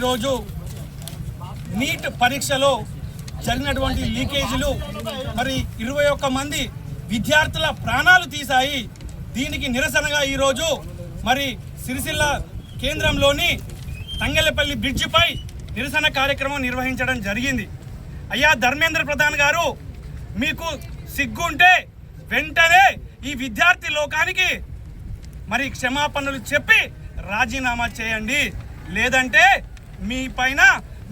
ఈరోజు నీట్ పరీక్షలో జరిగినటువంటి లీకేజీలు మరి 21 మంది విద్యార్థుల ప్రాణాలు తీశాయి. దీనికి నిరసనగా ఈరోజు మరి సిరిసిల్ల కేంద్రంలోని తంగెలపల్లి బ్రిడ్జిపై నిరసన కార్యక్రమం నిర్వహించడం జరిగింది. అయ్యా ధర్మేంద్ర ప్రధాన్ గారు, మీకు సిగ్గుంటే వెంటనే ఈ విద్యార్థి లోకానికి మరి క్షమాపణలు చెప్పి రాజీనామా చేయండి. లేదంటే మీ పైన,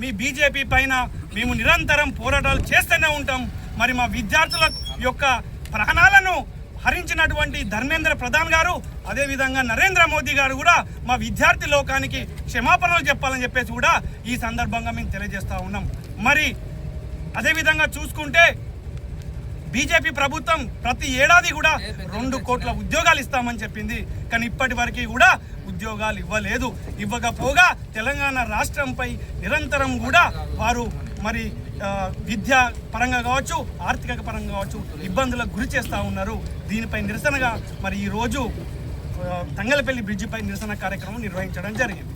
మీ బీజేపీ పైన మేము నిరంతరం పోరాటాలు చేస్తూనే ఉంటాం. మరి మా విద్యార్థుల యొక్క ప్రాణాలను హరించినటువంటి ధర్మేంద్ర ప్రధాన్ గారు, అదేవిధంగా నరేంద్ర మోదీ గారు కూడా మా విద్యార్థి లోకానికి క్షమాపణలు చెప్పాలని చెప్పేసి కూడా ఈ సందర్భంగా మేము తెలియజేస్తూ ఉన్నాం. మరి అదేవిధంగా చూసుకుంటే బీజేపీ ప్రభుత్వం ప్రతి ఏడాది కూడా 2 కోట్ల ఉద్యోగాలు ఇస్తామని చెప్పింది. కానీ ఇప్పటి వరకు కూడా ఉద్యోగాలు ఇవ్వలేదు. ఇవ్వకపోగా తెలంగాణ రాష్ట్రంపై నిరంతరం కూడా వారు మరి విద్యా పరంగా కావచ్చు, ఆర్థిక పరంగా కావచ్చు ఇబ్బందులకు గురి చేస్తూ ఉన్నారు. దీనిపై నిరసనగా మరి ఈరోజు తంగెలపల్లి బ్రిడ్జిపై నిరసన కార్యక్రమం నిర్వహించడం జరిగింది.